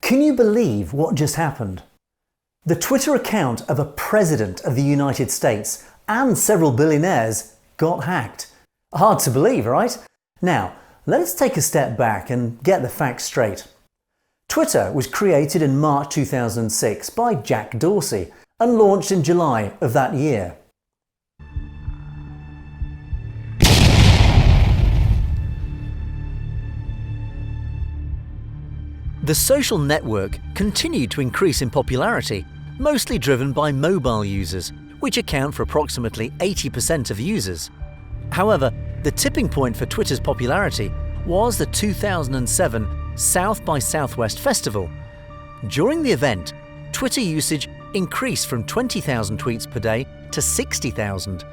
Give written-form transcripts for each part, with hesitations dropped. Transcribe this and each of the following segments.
Can you believe what just happened? The Twitter account of a president of the United States and several billionaires got hacked. Hard to believe, right? Now, let's take a step back and get the facts straight. Twitter was created in March 2006 by Jack Dorsey and launched in July of that year. The social network continued to increase in popularity, mostly driven by mobile users, which account for approximately 80% of users. However, the tipping point for Twitter's popularity was the 2007 South by Southwest Festival. During the event, Twitter usage increased from 20,000 tweets per day to 60,000.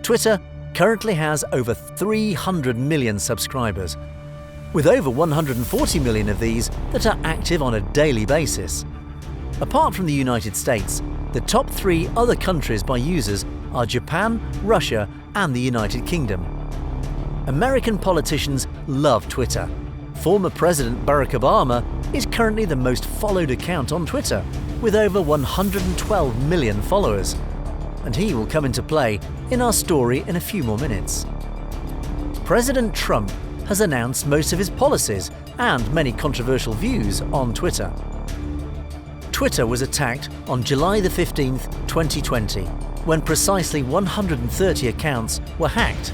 Twitter currently has over 300 million subscribers, with over 140 million of these that are active on a daily basis. Apart from the United States, the top 3 other countries by users are Japan, Russia, and the United Kingdom. American politicians love Twitter. Former President Barack Obama is currently the most followed account on Twitter, with over 112 million followers. And he will come into play in our story in a few more minutes. President Trump has announced most of his policies and many controversial views on Twitter. Twitter was attacked on July the 15th, 2020, when precisely 130 accounts were hacked.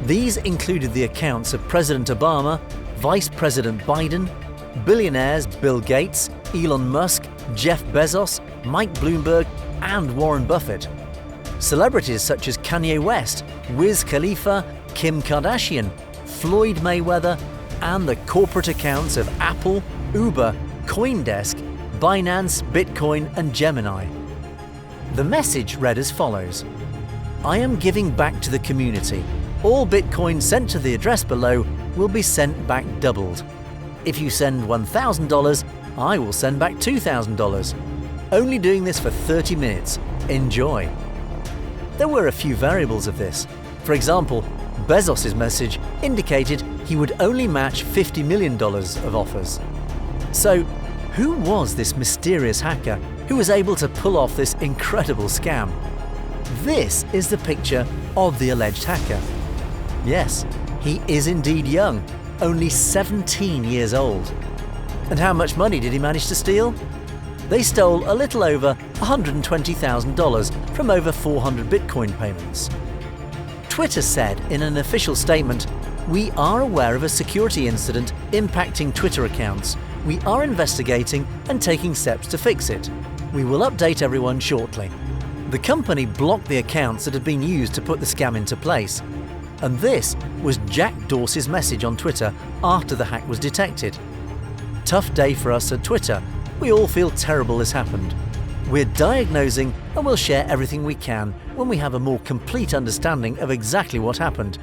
These included the accounts of President Obama, Vice President Biden, billionaires Bill Gates, Elon Musk, Jeff Bezos, Mike Bloomberg, and Warren Buffett. Celebrities such as Kanye West, Wiz Khalifa, Kim Kardashian, Floyd Mayweather, and the corporate accounts of Apple, Uber, CoinDesk, Binance, Bitcoin, and Gemini. The message read as follows: "I am giving back to the community. All Bitcoin sent to the address below will be sent back doubled. If you send $1,000, I will send back $2,000. Only doing this for 30 minutes. Enjoy." There were a few variables of this. For example, Bezos' message indicated he would only match $50 million of offers. So, who was this mysterious hacker who was able to pull off this incredible scam? This is the picture of the alleged hacker. Yes, he is indeed young, only 17 years old. And how much money did he manage to steal? They stole a little over $120,000 from over 400 Bitcoin payments. Twitter said in an official statement, "We are aware of a security incident impacting Twitter accounts. We are investigating and taking steps to fix it. We will update everyone shortly." The company blocked the accounts that had been used to put the scam into place. And this was Jack Dorsey's message on Twitter after the hack was detected. "Tough day for us at Twitter. We all feel terrible this happened. We're diagnosing and we'll share everything we can when we have a more complete understanding of exactly what happened.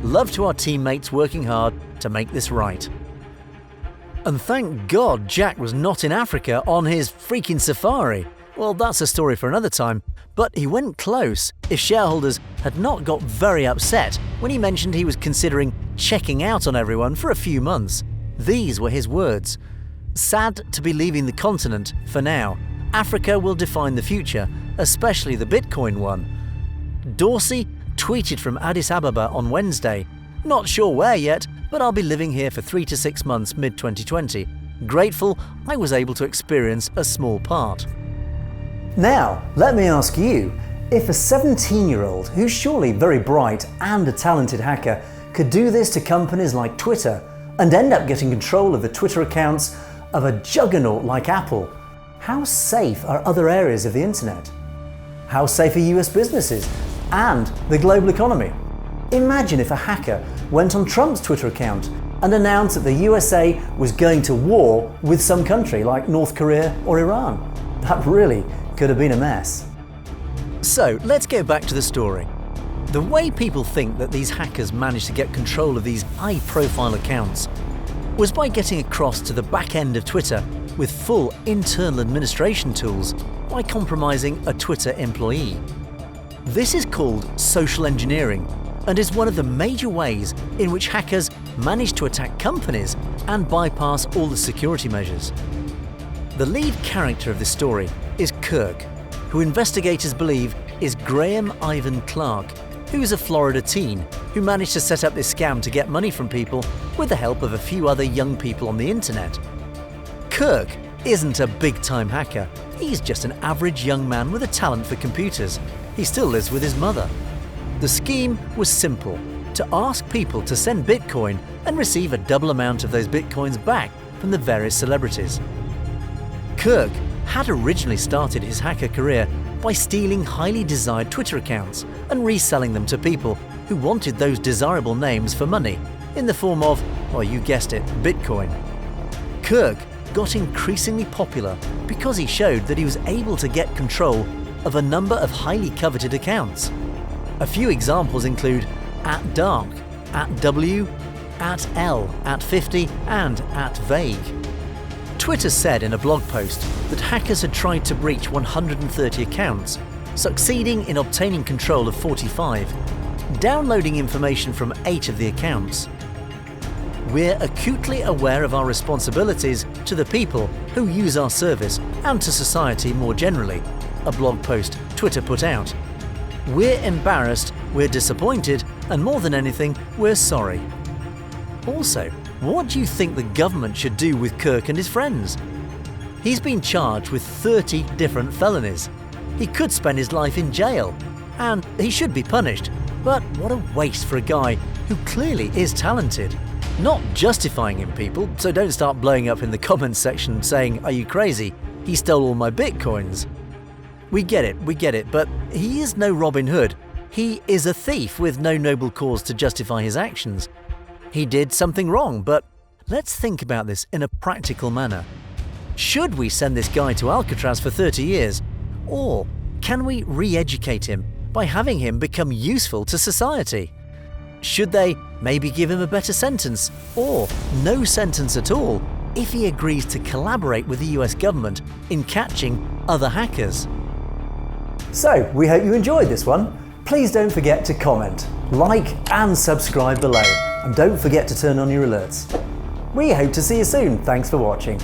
Love to our teammates working hard to make this right." And thank God Jack was not in Africa on his freaking safari. Well, that's a story for another time, but he went close if shareholders had not got very upset when he mentioned he was considering checking out on everyone for a few months. These were his words: "Sad to be leaving the continent for now. Africa will define the future, especially the Bitcoin one." Dorsey tweeted from Addis Ababa on Wednesday, "Not sure where yet, but I'll be living here for 3 to 6 months mid-2020. Grateful I was able to experience a small part." Now, let me ask you, if a 17-year-old, who's surely very bright and a talented hacker, could do this to companies like Twitter and end up getting control of the Twitter accounts of a juggernaut like Apple, how safe are other areas of the internet? How safe are US businesses and the global economy? Imagine if a hacker went on Trump's Twitter account and announced that the USA was going to war with some country like North Korea or Iran. That really could have been a mess. So let's go back to the story. The way people think that these hackers managed to get control of these high-profile accounts was by getting across to the back end of Twitter with full internal administration tools by compromising a Twitter employee. This is called social engineering and is one of the major ways in which hackers manage to attack companies and bypass all the security measures. The lead character of this story is Kirk, who investigators believe is Graham Ivan Clark, who is a Florida teen who managed to set up this scam to get money from people with the help of a few other young people on the internet. Kirk isn't a big-time hacker, he's just an average young man with a talent for computers. He still lives with his mother. The scheme was simple: to ask people to send Bitcoin and receive a double amount of those Bitcoins back from the various celebrities. Kirk had originally started his hacker career by stealing highly desired Twitter accounts and reselling them to people who wanted those desirable names for money, in the form of, well, you guessed it, Bitcoin. Kirk got increasingly popular because he showed that he was able to get control of a number of highly coveted accounts. A few examples include @dark, @w, @l, @50, and @vague. Twitter said in a blog post that hackers had tried to breach 130 accounts, succeeding in obtaining control of 45, downloading information from 8 of the accounts. We're acutely aware of our responsibilities to the people who use our service and to society more generally, a blog post Twitter put out. We're embarrassed, we're disappointed, and more than anything, we're sorry. Also, what do you think the government should do with Kirk and his friends? He's been charged with 30 different felonies. He could spend his life in jail, and he should be punished. But what a waste for a guy who clearly is talented. Not justifying him, people, so don't start blowing up in the comments section saying, "Are you crazy? He stole all my Bitcoins." We get it, but he is no Robin Hood. He is a thief with no noble cause to justify his actions. He did something wrong, but let's think about this in a practical manner. Should we send this guy to Alcatraz for 30 years? Or can we re-educate him by having him become useful to society? Should they maybe give him a better sentence, or no sentence at all, if he agrees to collaborate with the US government in catching other hackers? So, we hope you enjoyed this one. Please don't forget to comment, like and subscribe below, and don't forget to turn on your alerts. We hope to see you soon. Thanks for watching.